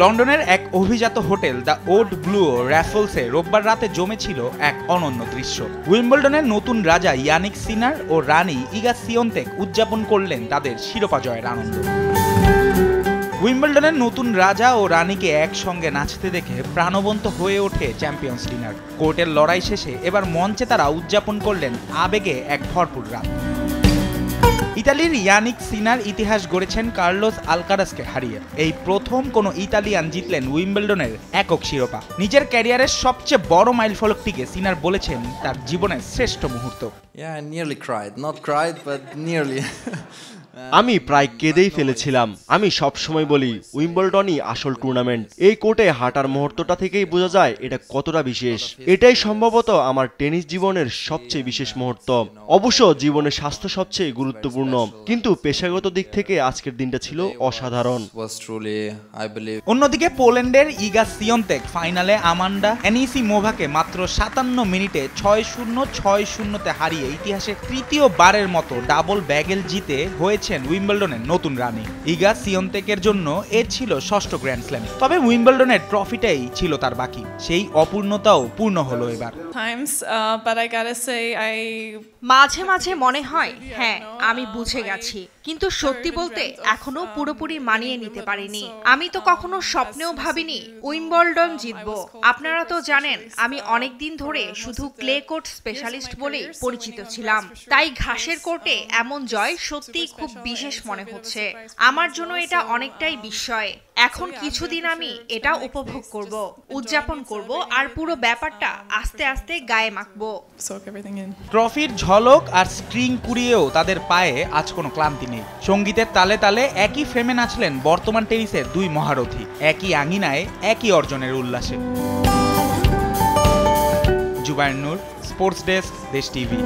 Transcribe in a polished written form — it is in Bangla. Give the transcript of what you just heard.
লন্ডনের এক অভিজাত হোটেল দ্য ওড ব্লু র্যাফলসে রোববার রাতে জমেছিল এক অনন্য দৃশ্য। উইম্বলডনের নতুন রাজা ইয়ানিক সিনার ও রানী ইগা সিওনতেক উদযাপন করলেন তাদের শিরোপা জয়ের আনন্দ। উইম্বলডনের নতুন রাজা ও রানীকে একসঙ্গে নাচতে দেখে প্রাণবন্ত হয়ে ওঠে চ্যাম্পিয়ন্স ডিনার। কোর্টের লড়াই শেষে এবার মঞ্চে তারা উদযাপন করলেন আবেগে এক ভরপুর রাত। ইতালির ইয়ানিক সিনার ইতিহাস গড়েছেন কার্লোস আলকারাজকে হারিয়ে। এই প্রথম কোনো ইতালিয়ান জিতলেন উইম্বলডনের একক শিরোপা। নিজের ক্যারিয়ারের সবচেয়ে বড় মাইলফলকটিকে সিনার বলেছেন তার জীবনের শ্রেষ্ঠ মুহূর্ত। আমি প্রায় কেঁদেই ফেলেছিলাম। আমি সবসময় বলি উইম্বলডনই আসল টুর্নামেন্ট। এই কোর্টে হাঁটার মুহূর্তটা থেকেই বোঝা যায় এটা কতটা বিশেষ। এটাই সম্ভবত আমার টেনিস জীবনের সবচেয়ে বিশেষ মুহূর্ত। অবশ্য জীবনের স্বাস্থ্য সবচেয়ে গুরুত্বপূর্ণ, কিন্তু পেশাগত দিক থেকে আজকের দিনটা ছিল অসাধারণ। অন্যদিকে পোল্যান্ডের ইগা সিওনতেক ফাইনালে আমান্ডা অ্যানিসিমোভাকে মাত্র 57 মিনিটে 6-0, 6-0 হারিয়ে ইতিহাসে তৃতীয়বারের মতো ডাবল ব্যাগেল জিতে হয়েছে উইম্বলডনের নতুন রানী। ইগা সিওনতেকের জন্য এ ছিল ষষ্ঠ গ্র্যান্ড স্ল্যাম। তবে উইম্বলডনের ট্রফিটাই ছিল তার বাকি। সেই অপূর্ণতাও পূর্ণ হলো এবার। মাঝে মাঝে মনে হয় হ্যাঁ আমি বুঝে গেছি, কিন্তু সত্যি বলতে এখনো পুরোপুরি মানিয়ে নিতে পারিনি। আমি তো কখনো স্বপ্নেও ভাবিনি উইম্বলডন জিতবো। আপনারা তো জানেন আমি অনেক দিন ধরে শুধু ক্লে কোর্ট স্পেশালিস্ট বলেই পরিচিত ছিলাম, তাই ঘাসের কোর্টে এমন জয় সত্যিই খুব বিশেষ মনে হচ্ছে। আমার জন্য এটা অনেকটাই বিস্ময়। এখন কিছুদিন আমি এটা উপভোগ করব, উদযাপন করব, আর পুরো ব্যাপারটা আস্তে আস্তে গায়ে মাখবো। ট্রফির ঝলক আর স্ট্রিং কুড়িয়েও তাদের পায়ে আজ কোনো ক্লান্তি নেই। সঙ্গীতের তালে তালে একই ফ্রেমে নাচলেন বর্তমান টেনিসের দুই মহারথী, একই আঙিনায় একই অর্জনের উল্লাসে। জুবায়ের নূর, স্পোর্টস ডেস্ক, দেশ টিভি।